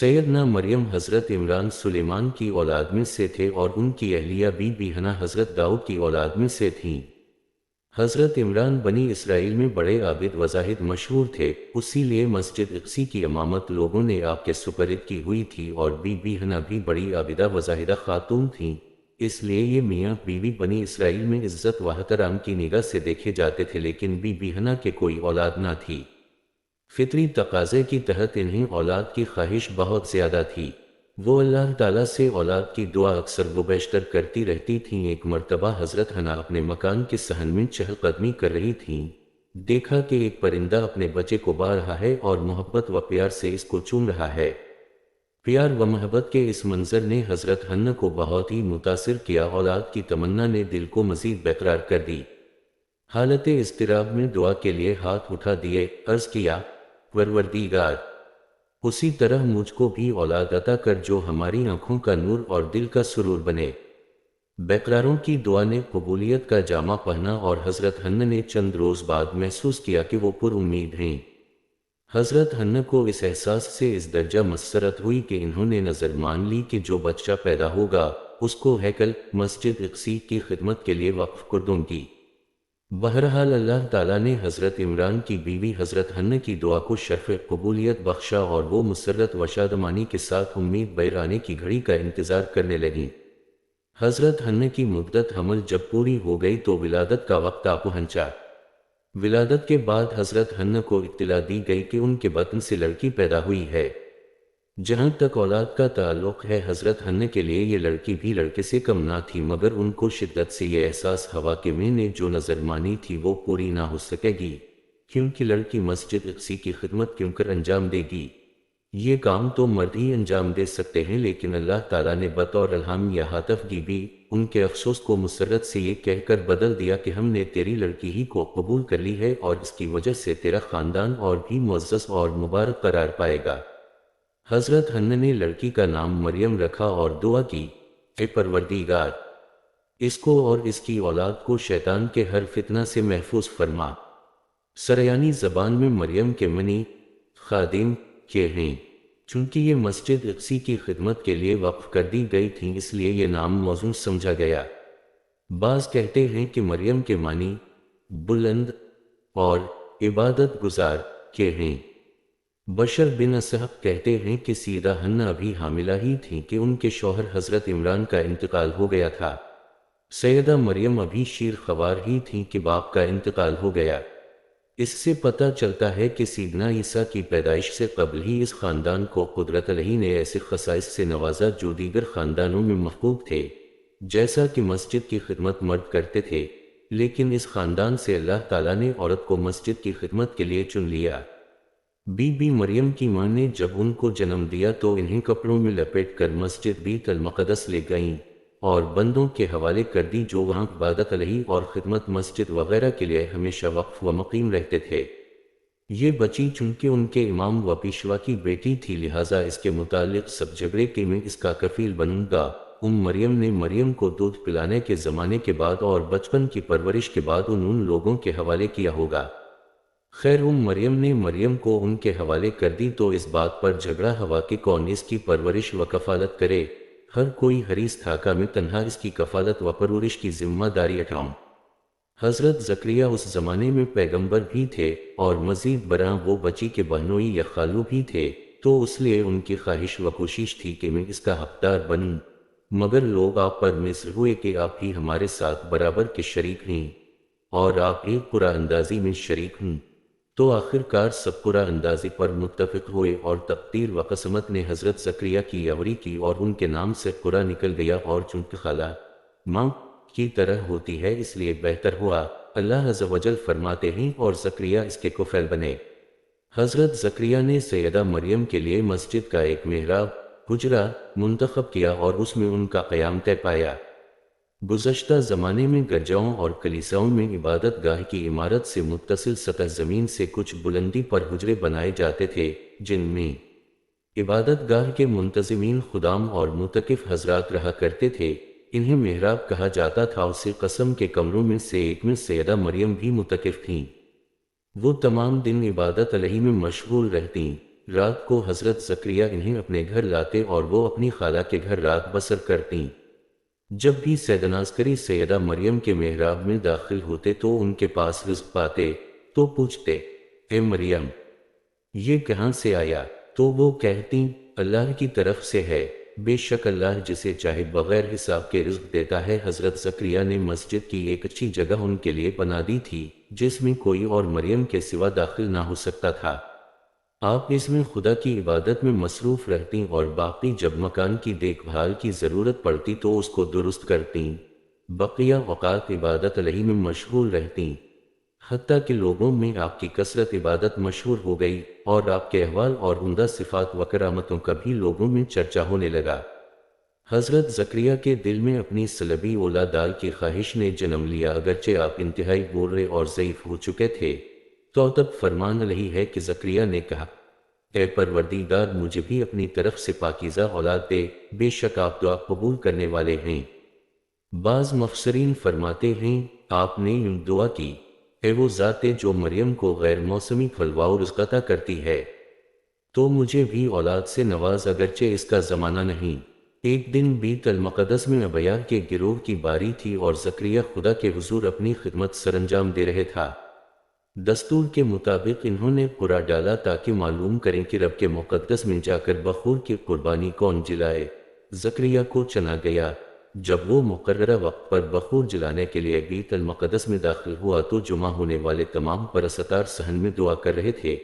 سیدنا مریم حضرت عمران سلیمان کی اولاد میں سے تھے اور ان کی اہلیہ بی بی حنا حضرت داؤد کی اولاد میں سے تھیں۔ حضرت عمران بنی اسرائیل میں بڑے عابد و زاہد مشہور تھے، اسی لیے مسجد اقصی کی امامت لوگوں نے آپ کے سپرد کی ہوئی تھی اور بی بی حنا بھی بڑی عابدہ و زاہدہ خاتون تھیں، اس لیے یہ میاں بیوی بنی اسرائیل میں عزت و احترام کی نگاہ سے دیکھے جاتے تھے، لیکن بی بی حنا کے کوئی اولاد نہ تھی۔ فطری تقاضے کی تحت انہیں اولاد کی خواہش بہت زیادہ تھی۔ وہ اللہ تعالیٰ سے اولاد کی دعا اکثر و بیشتر کرتی رہتی تھیں۔ ایک مرتبہ حضرت حنا اپنے مکان کے صحن میں چہل قدمی کر رہی تھیں، دیکھا کہ ایک پرندہ اپنے بچے کو بار رہا ہے اور محبت و پیار سے اس کو چوم رہا ہے۔ پیار و محبت کے اس منظر نے حضرت حنا کو بہت ہی متاثر کیا۔ اولاد کی تمنا نے دل کو مزید بیقرار کر دی۔ حالت اضطراب میں دعا کے لیے ہاتھ اٹھا دیے، عرض کیا، پروردگار، اسی طرح مجھ کو بھی اولاد عطا کر جو ہماری آنکھوں کا نور اور دل کا سرور بنے۔ بیقراروں کی دعا نے قبولیت کا جامہ پہنا اور حضرت حنا نے چند روز بعد محسوس کیا کہ وہ پر امید ہیں۔ حضرت حنا کو اس احساس سے اس درجہ مسرت ہوئی کہ انہوں نے نظر مان لی کہ جو بچہ پیدا ہوگا اس کو ہیکل مسجد اقصی کی خدمت کے لیے وقف کر دوں گی۔ بہرحال اللہ تعالیٰ نے حضرت عمران کی بیوی حضرت حنا کی دعا کو شرف قبولیت بخشا اور وہ مسرت و شادمانی کے ساتھ امید بیر آنے کی گھڑی کا انتظار کرنے لگیں۔ حضرت حنا کی مدت حمل جب پوری ہو گئی تو ولادت کا وقت آ پہنچا۔ ولادت کے بعد حضرت حنا کو اطلاع دی گئی کہ ان کے بطن سے لڑکی پیدا ہوئی ہے۔ جہاں تک اولاد کا تعلق ہے، حضرت حنا کے لیے یہ لڑکی بھی لڑکے سے کم نہ تھی، مگر ان کو شدت سے یہ احساس ہوا کہ میں نے جو نظر مانی تھی وہ پوری نہ ہو سکے گی، کیونکہ لڑکی مسجد اقصی کی خدمت کیوں کر انجام دے گی؟ یہ کام تو مرد ہی انجام دے سکتے ہیں، لیکن اللہ تعالیٰ نے بطور الہام یا ہاتفگی بھی ان کے افسوس کو مسرت سے یہ کہہ کر بدل دیا کہ ہم نے تیری لڑکی ہی کو قبول کر لی ہے اور اس کی وجہ سے تیرا خاندان اور بھی معزز اور مبارک قرار پائے گا۔ حضرت حنا نے لڑکی کا نام مریم رکھا اور دعا کی، اے پروردگار، اس کو اور اس کی اولاد کو شیطان کے ہر فتنہ سے محفوظ فرما۔ سریانی زبان میں مریم کے معنی خادم کے ہیں۔ چونکہ یہ مسجد اقصی کی خدمت کے لیے وقف کر دی گئی تھیں، اس لیے یہ نام موزوں سمجھا گیا۔ بعض کہتے ہیں کہ مریم کے معنی بلند اور عبادت گزار کے ہیں۔ بشر بن اسحق کہتے ہیں کہ سیدہ حنا ابھی حاملہ ہی تھیں کہ ان کے شوہر حضرت عمران کا انتقال ہو گیا تھا۔ سیدہ مریم ابھی شیر خوار ہی تھیں کہ باپ کا انتقال ہو گیا۔ اس سے پتہ چلتا ہے کہ سیدنا عیسیٰ کی پیدائش سے قبل ہی اس خاندان کو قدرت الہی نے ایسے خصائص سے نوازا جو دیگر خاندانوں میں مفقود تھے۔ جیسا کہ مسجد کی خدمت مرد کرتے تھے، لیکن اس خاندان سے اللہ تعالیٰ نے عورت کو مسجد کی خدمت کے لیے چن لیا۔ بی بی مریم کی ماں نے جب ان کو جنم دیا تو انہیں کپڑوں میں لپیٹ کر مسجد بیت المقدس لے گئیں اور بندوں کے حوالے کر دی جو وہاں عبادت الہی اور خدمت مسجد وغیرہ کے لیے ہمیشہ وقف و مقیم رہتے تھے۔ یہ بچی چونکہ ان کے امام و پیشوا کی بیٹی تھی، لہٰذا اس کے متعلق سب جھگڑے کہ میں اس کا کفیل بنوں گا۔ مریم نے مریم کو دودھ پلانے کے زمانے کے بعد اور بچپن کی پرورش کے بعد ان لوگوں کے حوالے کیا ہوگا۔ خیر، مریم نے مریم کو ان کے حوالے کر دی تو اس بات پر جھگڑا ہوا کہ کون اس کی پرورش و کفالت کرے۔ ہر کوئی حریص تھا کہ میں تنہا اس کی کفالت و پرورش کی ذمہ داری اٹھاؤں۔ حضرت زکریا اس زمانے میں پیغمبر بھی تھے اور مزید برآں وہ بچی کے بہنوئی یا خالو بھی تھے، تو اس لیے ان کی خواہش و کوشش تھی کہ میں اس کا حقدار بنوں، مگر لوگ آپ پر مصر ہوئے کہ آپ ہی ہمارے ساتھ برابر کے شریک ہیں اور آپ ایک قرآن اندازی میں شریک ہیں۔ تو آخر کار سب قرآن اندازی پر متفق ہوئے اور تقدیر و قسمت نے حضرت زکریا کی یاوری کی اور ان کے نام سے قرآن نکل گیا، اور چونکہ خالہ ماں کی طرح ہوتی ہے اس لیے بہتر ہوا۔ اللہ عز و جل فرماتے ہیں، اور زکریا اس کے کفیل بنے۔ حضرت زکریا نے سیدہ مریم کے لیے مسجد کا ایک محراب حجرہ منتخب کیا اور اس میں ان کا قیام طے پایا۔ گزشتہ زمانے میں گرجاؤں اور کلیساؤں میں عبادت گاہ کی عمارت سے متصل سطح زمین سے کچھ بلندی پر حجرے بنائے جاتے تھے، جن میں عبادت گاہ کے منتظمین خدام اور متکف حضرات رہا کرتے تھے۔ انہیں محراب کہا جاتا تھا۔ اسی قسم کے کمروں میں سے ایک میں سیدہ مریم بھی متکف تھیں۔ وہ تمام دن عبادت الہی میں مشغول رہتیں۔ رات کو حضرت زکریا انہیں اپنے گھر لاتے اور وہ اپنی خالہ کے گھر رات بسر کرتیں۔ جب بھی سیدنا عسکری سیدہ مریم کے محراب میں داخل ہوتے تو ان کے پاس رزق پاتے تو پوچھتے، اے مریم، یہ کہاں سے آیا؟ تو وہ کہتیں، اللہ کی طرف سے ہے، بے شک اللہ جسے چاہے بغیر حساب کے رزق دیتا ہے۔ حضرت زکریا نے مسجد کی ایک اچھی جگہ ان کے لیے بنا دی تھی جس میں کوئی اور مریم کے سوا داخل نہ ہو سکتا تھا۔ آپ اس میں خدا کی عبادت میں مصروف رہتیں اور باقی جب مکان کی دیکھ بھال کی ضرورت پڑتی تو اس کو درست کرتیں۔ بقیہ اوقات عبادت الہی میں مشغول رہتیں، حتیٰ کہ لوگوں میں آپ کی کثرت عبادت مشہور ہو گئی اور آپ کے احوال اور عمدہ صفات و کرامتوں کا بھی لوگوں میں چرچا ہونے لگا۔ حضرت زکریا کے دل میں اپنی صلبی اولاد کی خواہش نے جنم لیا، اگرچہ آپ انتہائی بوڑھے اور ضعیف ہو چکے تھے۔ تو تب فرمان الہی ہے کہ زکریا نے کہا، اے پروردگار، مجھے بھی اپنی طرف سے پاکیزہ اولاد دے، بے شک آپ دعا قبول کرنے والے ہیں۔ بعض مفسرین فرماتے ہیں آپ نے یوں دعا کی، اے وہ ذات جو مریم کو غیر موسمی پھلواؤ اور رزق عطا کرتی ہے، تو مجھے بھی اولاد سے نواز، اگرچہ اس کا زمانہ نہیں۔ ایک دن بیت المقدس میں ابیا کے گروہ کی باری تھی اور زکریا خدا کے حضور اپنی خدمت سرانجام دے رہے تھا۔ دستور کے مطابق انہوں نے قرعہ ڈالا تاکہ معلوم کریں کہ رب کے مقدس میں جا کر بخور کی قربانی کون جلائے۔ زکریا کو چنا گیا۔ جب وہ مقررہ وقت پر بخور جلانے کے لیے بیت المقدس میں داخل ہوا تو جمع ہونے والے تمام پرستار صحن میں دعا کر رہے تھے۔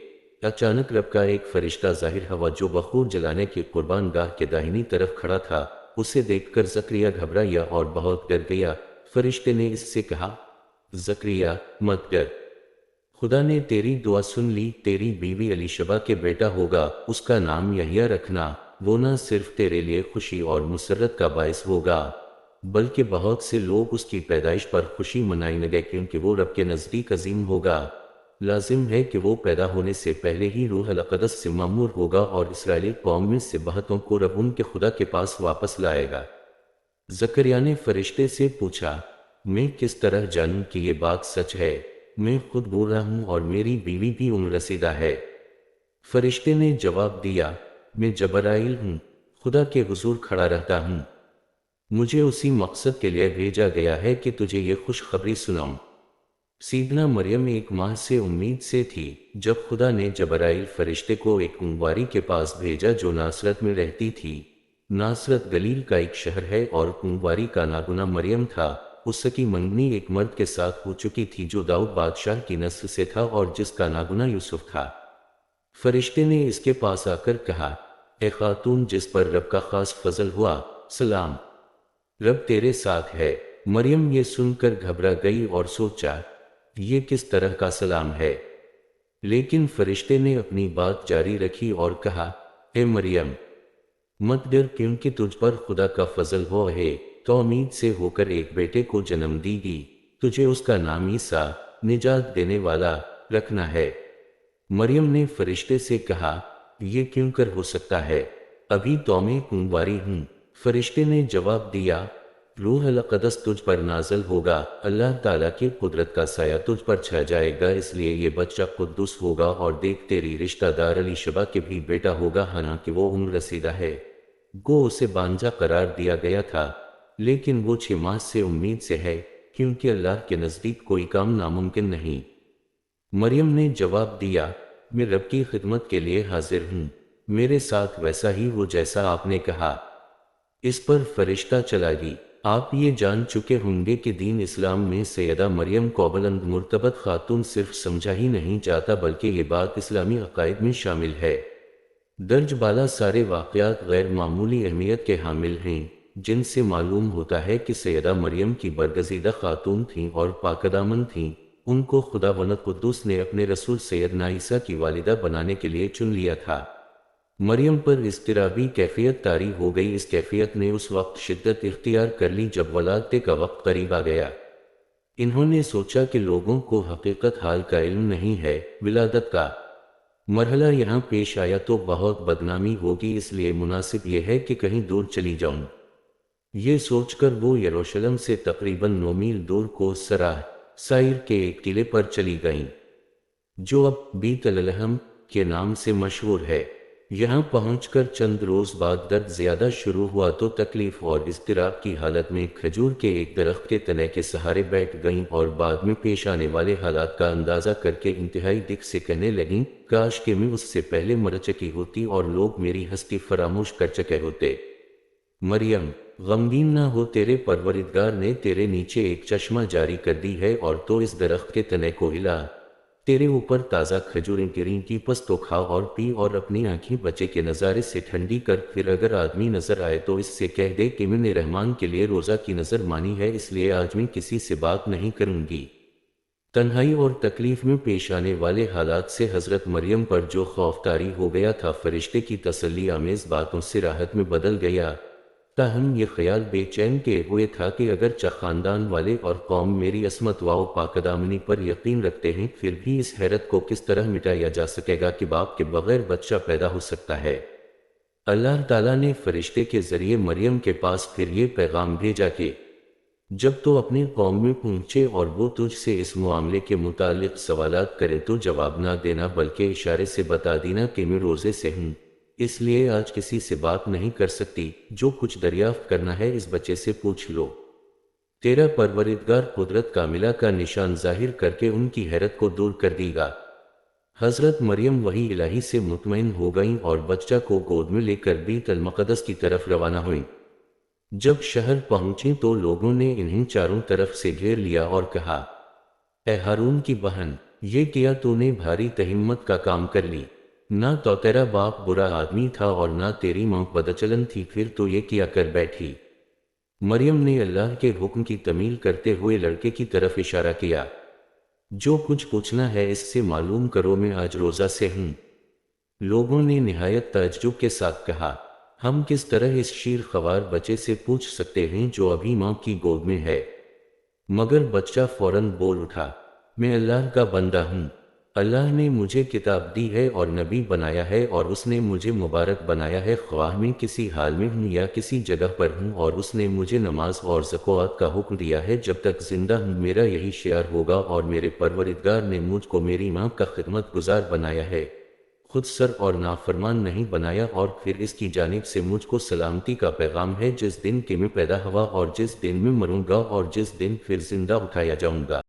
اچانک رب کا ایک فرشتہ ظاہر ہوا جو بخور جلانے کی قربان گاہ کے داہنی طرف کھڑا تھا۔ اسے دیکھ کر زکریا گھبرایا اور بہت ڈر گیا۔ فرشتے نے اس سے کہا، زکریا مت ڈر، خدا نے تیری دعا سن لی، تیری بیوی الیشبا کے بیٹا ہوگا، اس کا نام یحییٰ رکھنا۔ وہ نہ صرف تیرے لیے خوشی اور مسرت کا باعث ہوگا بلکہ بہت سے لوگ اس کی پیدائش پر خوشی منائیں گے، کیونکہ وہ رب کے نزدیک عظیم ہوگا۔ لازم ہے کہ وہ پیدا ہونے سے پہلے ہی روح القدس سے معمور ہوگا اور اسرائیلی قوم میں سے بہتوں کو رب ان کے خدا کے پاس واپس لائے گا۔ زکریا نے فرشتے سے پوچھا، میں کس طرح جانوں کہ یہ بات سچ ہے؟ میں خود بوڑھا ہوں اور میری بیوی بھی عمر رسیدہ ہے۔ فرشتے نے جواب دیا، میں جبرائیل ہوں، خدا کے حضور کھڑا رہتا ہوں۔ مجھے اسی مقصد کے لیے بھیجا گیا ہے کہ تجھے یہ خوشخبری سناؤں۔ سیدنا مریم ایک ماہ سے امید سے تھی جب خدا نے جبرائیل فرشتے کو ایک کنواری کے پاس بھیجا جو ناصرت میں رہتی تھی۔ ناصرت گلیل کا ایک شہر ہے اور کنواری کا ناگنہ مریم تھا۔ اس کی منگنی ایک مرد کے ساتھ ہو چکی تھی جو داؤد بادشاہ کی نسل سے تھا اور جس کا ناگنہ یوسف تھا۔ فرشتے نے اس کے پاس آ کر کہا، اے خاتون جس پر رب کا خاص فضل ہوا، سلام، رب تیرے ساتھ ہے۔ مریم یہ سن کر گھبرا گئی اور سوچا، یہ کس طرح کا سلام ہے؟ لیکن فرشتے نے اپنی بات جاری رکھی اور کہا، اے مریم مت ڈر، کیونکہ تجھ پر خدا کا فضل ہوا ہے، تو امید سے ہو کر ایک بیٹے کو جنم دی گی، تجھے اس کا نام عیسیٰ، نجات دینے والا، رکھنا ہے۔ مریم نے فرشتے سے کہا، یہ کیوں کر ہو سکتا ہے؟ ابھی تو میں کنواری ہوں۔ فرشتے نے جواب دیا، روح القدس تجھ پر نازل ہوگا، اللہ تعالیٰ کی قدرت کا سایہ تجھ پر چھا جائے گا، اس لیے یہ بچہ قدوس ہوگا، اور دیکھ تیری رشتہ دار الیشبا کے بھی بیٹا ہوگا، حالانکہ وہ عمر رسیدہ ہے۔ گو اسے بانجھا قرار دیا گیا تھا، لیکن وہ 6 ماہ سے امید سے ہے، کیونکہ اللہ کے نزدیک کوئی کام ناممکن نہیں۔ مریم نے جواب دیا، میں رب کی خدمت کے لیے حاضر ہوں، میرے ساتھ ویسا ہی ہو جیسا آپ نے کہا۔ اس پر فرشتہ چلا گئی۔ آپ یہ جان چکے ہوں گے کہ دین اسلام میں سیدہ مریم کو بلند مرتبت خاتون صرف سمجھا ہی نہیں جاتا بلکہ یہ بات اسلامی عقائد میں شامل ہے۔ درج بالا سارے واقعات غیر معمولی اہمیت کے حامل ہیں، جن سے معلوم ہوتا ہے کہ سیدہ مریم کی برگزیدہ خاتون تھیں اور پاکدامن تھیں۔ ان کو خدا وند قدوس نے اپنے رسول سیدنا عیسیٰ کی والدہ بنانے کے لیے چن لیا تھا۔ مریم پر اضطرابی کیفیت طاری ہو گئی۔ اس کیفیت نے اس وقت شدت اختیار کر لی جب ولادت کا وقت قریب آ گیا۔ انہوں نے سوچا کہ لوگوں کو حقیقت حال کا علم نہیں ہے، ولادت کا مرحلہ یہاں پیش آیا تو بہت بدنامی ہوگی، اس لیے مناسب یہ ہے کہ کہیں دور چلی جاؤں۔ یہ سوچ کر وہ یروشلم سے تقریباً 9 میل دور کو سرا سائر کے ایک ٹیلے پر چلی گئیں، جو اب بیت لحم کے نام سے مشہور ہے۔ یہاں پہنچ کر چند روز بعد درد زیادہ شروع ہوا تو تکلیف اور اضطراب کی حالت میں کھجور کے ایک درخت کے تنے کے سہارے بیٹھ گئیں اور بعد میں پیش آنے والے حالات کا اندازہ کر کے انتہائی دکھ سے کہنے لگیں، کاش کہ میں اس سے پہلے مر چکی ہوتی اور لوگ میری ہستی فراموش کر چکے ہوتے۔ مریم، غمگین نہ ہو، تیرے پروردگار نے تیرے نیچے ایک چشمہ جاری کر دی ہے اور تو اس درخت کے تنے کو ہلا، تیرے اوپر تازہ کھجوریں گریں کی، پس تو کھا اور پی اور اپنی آنکھیں بچے کے نظارے سے ٹھنڈی کر، پھر اگر آدمی نظر آئے تو اس سے کہہ دے کہ میں نے رحمان کے لیے روزہ کی نظر مانی ہے، اس لیے آج میں کسی سے بات نہیں کروں گی۔ تنہائی اور تکلیف میں پیش آنے والے حالات سے حضرت مریم پر جو خوف طاری ہو گیا تھا، فرشتے کی تسلی آمیز باتوں سے راحت میں بدل گیا۔ تاہم یہ خیال بے چین کیے ہوئے تھا کہ اگرچہ خاندان والے اور قوم میری عصمت و پاکدامنی پر یقین رکھتے ہیں، پھر بھی اس حیرت کو کس طرح مٹایا جا سکے گا کہ باپ کے بغیر بچہ پیدا ہو سکتا ہے۔ اللہ تعالیٰ نے فرشتے کے ذریعے مریم کے پاس پھر یہ پیغام بھیجا کہ جب تو اپنے قوم میں پہنچے اور وہ تجھ سے اس معاملے کے متعلق سوالات کرے تو جواب نہ دینا، بلکہ اشارے سے بتا دینا کہ میں روزے سے ہوں، اس لیے آج کسی سے بات نہیں کر سکتی، جو کچھ دریافت کرنا ہے اس بچے سے پوچھ لو۔ تیرا پروردگار قدرت کاملہ کا نشان ظاہر کر کے ان کی حیرت کو دور کر دے گا۔ حضرت مریم وحی الہی سے مطمئن ہو گئیں اور بچہ کو گود میں لے کر بیت المقدس کی طرف روانہ ہوئیں۔ جب شہر پہنچیں تو لوگوں نے انہیں چاروں طرف سے گھیر لیا اور کہا، اے ہارون کی بہن، یہ کیا تو نے بھاری تہمت کا کام کر لی، نہ تو تیرا باپ برا آدمی تھا اور نہ تیری ماں بدچلن تھی، پھر تو یہ کیا کر بیٹھی؟ مریم نے اللہ کے حکم کی تعمیل کرتے ہوئے لڑکے کی طرف اشارہ کیا، جو کچھ پوچھنا ہے اس سے معلوم کرو، میں آج روزہ سے ہوں۔ لوگوں نے نہایت تعجب کے ساتھ کہا، ہم کس طرح اس شیر خوار بچے سے پوچھ سکتے ہیں جو ابھی ماں کی گود میں ہے؟ مگر بچہ فوراً بول اٹھا، میں اللہ کا بندہ ہوں، اللہ نے مجھے کتاب دی ہے اور نبی بنایا ہے، اور اس نے مجھے مبارک بنایا ہے، خواہ میں کسی حال میں ہوں یا کسی جگہ پر ہوں، اور اس نے مجھے نماز اور زکوٰۃ کا حکم دیا ہے جب تک زندہ ہوں، میرا یہی شعار ہوگا، اور میرے پروردگار نے مجھ کو میری ماں کا خدمت گزار بنایا ہے، خود سر اور نافرمان نہیں بنایا، اور پھر اس کی جانب سے مجھ کو سلامتی کا پیغام ہے، جس دن کہ میں پیدا ہوا اور جس دن میں مروں گا اور جس دن پھر زندہ اٹھایا جاؤں گا۔